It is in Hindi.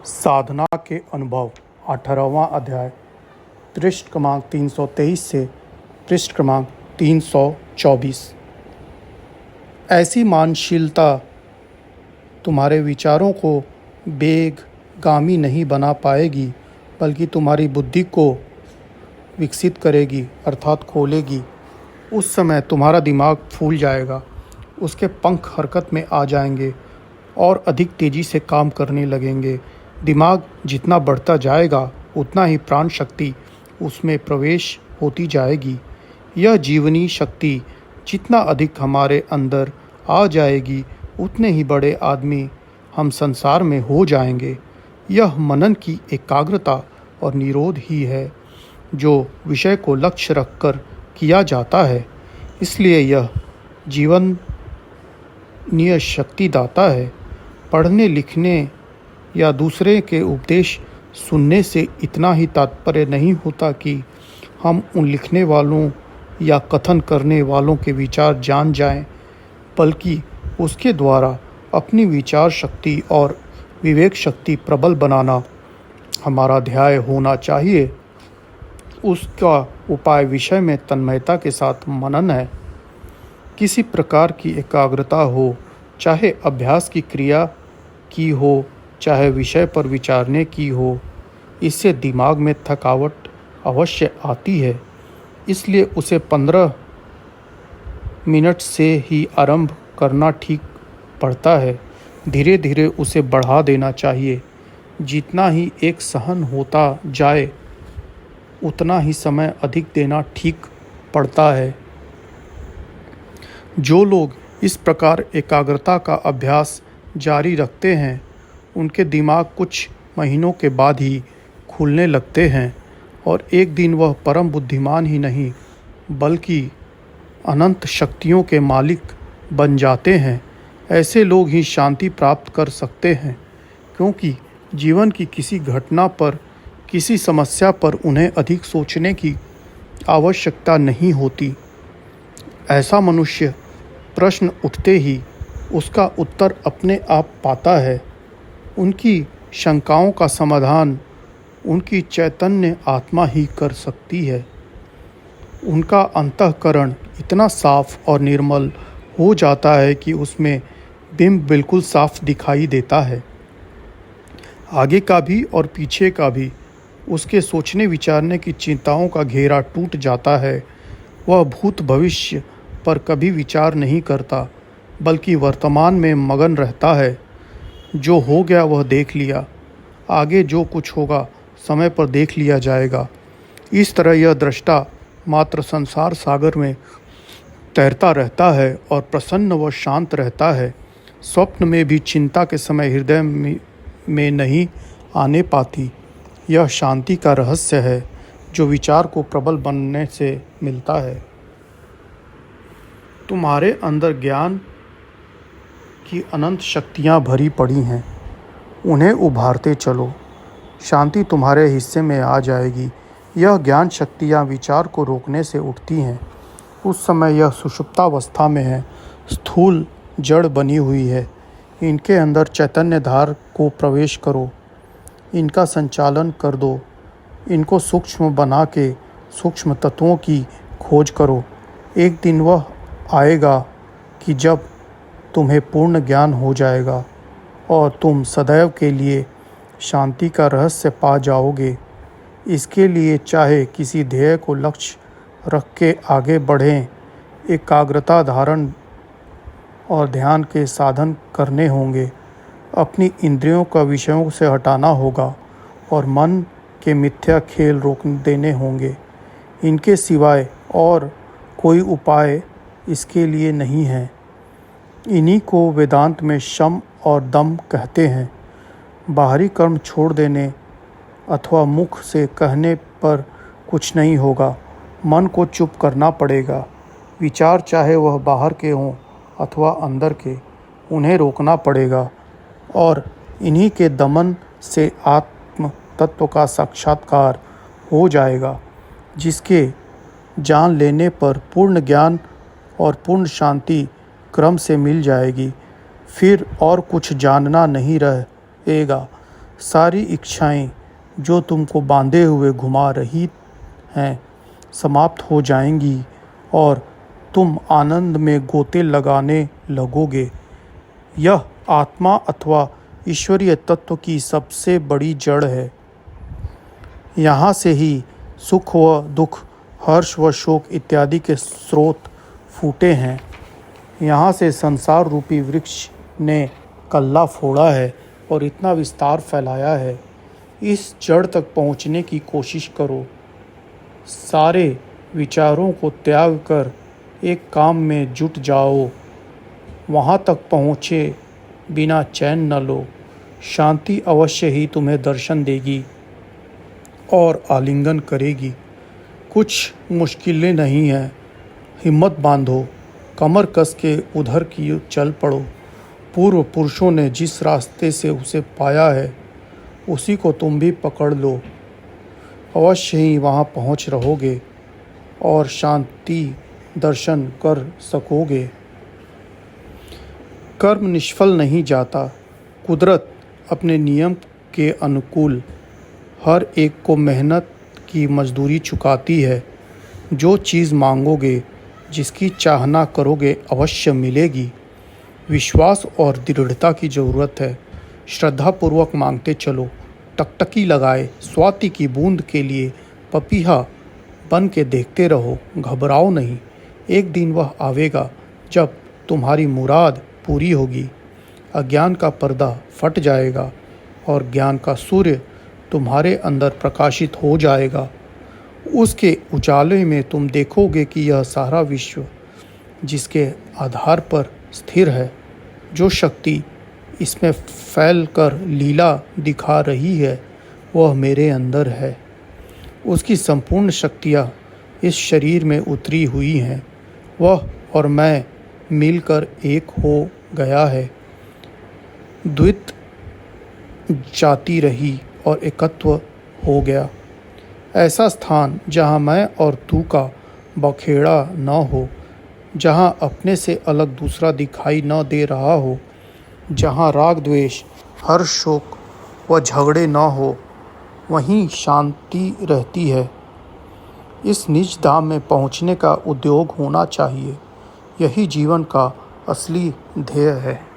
साधना के अनुभव 18वां अध्याय पृष्ठ क्रमांक 323 से पृष्ठ क्रमांक 324। ऐसी मानशीलता तुम्हारे विचारों को बेगामी नहीं बना पाएगी, बल्कि तुम्हारी बुद्धि को विकसित करेगी अर्थात खोलेगी। उस समय तुम्हारा दिमाग फूल जाएगा, उसके पंख हरकत में आ जाएंगे और अधिक तेज़ी से काम करने लगेंगे। दिमाग जितना बढ़ता जाएगा उतना ही प्राण शक्ति उसमें प्रवेश होती जाएगी। यह जीवनी शक्ति जितना अधिक हमारे अंदर आ जाएगी उतने ही बड़े आदमी हम संसार में हो जाएंगे। यह मनन की एकाग्रता और निरोध ही है जो विषय को लक्ष्य रखकर किया जाता है। इसलिए यह जीवनीय शक्तिदाता है। पढ़ने लिखने या दूसरे के उपदेश सुनने से इतना ही तात्पर्य नहीं होता कि हम उन लिखने वालों या कथन करने वालों के विचार जान जाएं, बल्कि उसके द्वारा अपनी विचार शक्ति और विवेक शक्ति प्रबल बनाना हमारा ध्येय होना चाहिए। उसका उपाय विषय में तन्मयता के साथ मनन है। किसी प्रकार की एकाग्रता हो, चाहे अभ्यास की क्रिया की हो, चाहे विषय पर विचारने की हो, इससे दिमाग में थकावट अवश्य आती है। इसलिए उसे 15 मिनट से ही आरंभ करना ठीक पड़ता है। धीरे धीरे उसे बढ़ा देना चाहिए। जितना ही एक सहन होता जाए उतना ही समय अधिक देना ठीक पड़ता है। जो लोग इस प्रकार एकाग्रता का अभ्यास जारी रखते हैं उनके दिमाग कुछ महीनों के बाद ही खुलने लगते हैं और एक दिन वह परम बुद्धिमान ही नहीं बल्कि अनंत शक्तियों के मालिक बन जाते हैं। ऐसे लोग ही शांति प्राप्त कर सकते हैं, क्योंकि जीवन की किसी घटना पर, किसी समस्या पर उन्हें अधिक सोचने की आवश्यकता नहीं होती। ऐसा मनुष्य प्रश्न उठते ही उसका उत्तर अपने आप पाता है। उनकी शंकाओं का समाधान उनकी चैतन्य आत्मा ही कर सकती है। उनका अंतःकरण इतना साफ और निर्मल हो जाता है कि उसमें बिंब बिल्कुल साफ दिखाई देता है। आगे का भी और पीछे का भी। उसके सोचने विचारने की चिंताओं का घेरा टूट जाता है। वह भूत भविष्य पर कभी विचार नहीं करता, बल्कि वर्तमान में मगन रहता है। जो हो गया वह देख लिया, आगे जो कुछ होगा समय पर देख लिया जाएगा। इस तरह यह दृष्टा मात्र संसार सागर में तैरता रहता है और प्रसन्न व शांत रहता है। स्वप्न में भी चिंता के समय हृदय में नहीं आने पाती। यह शांति का रहस्य है जो विचार को प्रबल बनने से मिलता है। तुम्हारे अंदर ज्ञान की अनंत शक्तियाँ भरी पड़ी हैं, उन्हें उभारते चलो। शांति तुम्हारे हिस्से में आ जाएगी। यह ज्ञान शक्तियाँ विचार को रोकने से उठती हैं। उस समय यह सुषुप्तावस्था में है, स्थूल जड़ बनी हुई है। इनके अंदर चैतन्य धार को प्रवेश करो, इनका संचालन कर दो। इनको सूक्ष्म बना के सूक्ष्म तत्वों की खोज करो। एक दिन वह आएगा कि जब तुम्हें पूर्ण ज्ञान हो जाएगा और तुम सदैव के लिए शांति का रहस्य पा जाओगे। इसके लिए चाहे किसी ध्येय को लक्ष्य रख के आगे बढ़ें, एकाग्रता धारण और ध्यान के साधन करने होंगे। अपनी इंद्रियों का विषयों से हटाना होगा और मन के मिथ्या खेल रोक देने होंगे। इनके सिवाय और कोई उपाय इसके लिए नहीं है। इन्हीं को वेदांत में शम और दम कहते हैं। बाहरी कर्म छोड़ देने अथवा मुख से कहने पर कुछ नहीं होगा। मन को चुप करना पड़ेगा। विचार चाहे वह बाहर के हों अथवा अंदर के, उन्हें रोकना पड़ेगा और इन्हीं के दमन से आत्म तत्व का साक्षात्कार हो जाएगा, जिसके जान लेने पर पूर्ण ज्ञान और पूर्ण शांति क्रम से मिल जाएगी। फिर और कुछ जानना नहीं रहेगा। सारी इच्छाएं जो तुमको बांधे हुए घुमा रही हैं समाप्त हो जाएंगी और तुम आनंद में गोते लगाने लगोगे। यह आत्मा अथवा ईश्वरीय तत्व की सबसे बड़ी जड़ है। यहाँ से ही सुख व दुख, हर्ष व शोक इत्यादि के स्रोत फूटे हैं। यहाँ से संसार रूपी वृक्ष ने कल्ला फोड़ा है और इतना विस्तार फैलाया है। इस जड़ तक पहुँचने की कोशिश करो। सारे विचारों को त्याग कर एक काम में जुट जाओ। वहाँ तक पहुँचे बिना चैन न लो। शांति अवश्य ही तुम्हें दर्शन देगी और आलिंगन करेगी। कुछ मुश्किलें नहीं हैं। हिम्मत बांधो, कमर कस के उधर की चल पड़ो। पूर्व पुरुषों ने जिस रास्ते से उसे पाया है उसी को तुम भी पकड़ लो। अवश्य ही वहाँ पहुँच रहोगे और शांति दर्शन कर सकोगे। कर्म निष्फल नहीं जाता। कुदरत अपने नियम के अनुकूल हर एक को मेहनत की मजदूरी चुकाती है। जो चीज़ मांगोगे, जिसकी चाहना करोगे, अवश्य मिलेगी। विश्वास और दृढ़ता की ज़रूरत है। श्रद्धापूर्वक मांगते चलो। टकटकी लगाए स्वाति की बूंद के लिए पपीहा बन के देखते रहो। घबराओ नहीं। एक दिन वह आवेगा जब तुम्हारी मुराद पूरी होगी। अज्ञान का पर्दा फट जाएगा और ज्ञान का सूर्य तुम्हारे अंदर प्रकाशित हो जाएगा। उसके उजाले में तुम देखोगे कि यह सारा विश्व जिसके आधार पर स्थिर है, जो शक्ति इसमें फैल कर लीला दिखा रही है, वह मेरे अंदर है। उसकी संपूर्ण शक्तियाँ इस शरीर में उतरी हुई हैं। वह और मैं मिलकर एक हो गया है। द्वैत जाती रही और एकत्व हो गया। ऐसा स्थान जहाँ मैं और तू का बखेड़ा न हो, जहाँ अपने से अलग दूसरा दिखाई न दे रहा हो, जहाँ राग द्वेष, हर्ष शोक व झगड़े न हो, वहीं शांति रहती है। इस निज धाम में पहुँचने का उद्योग होना चाहिए। यही जीवन का असली ध्येय है।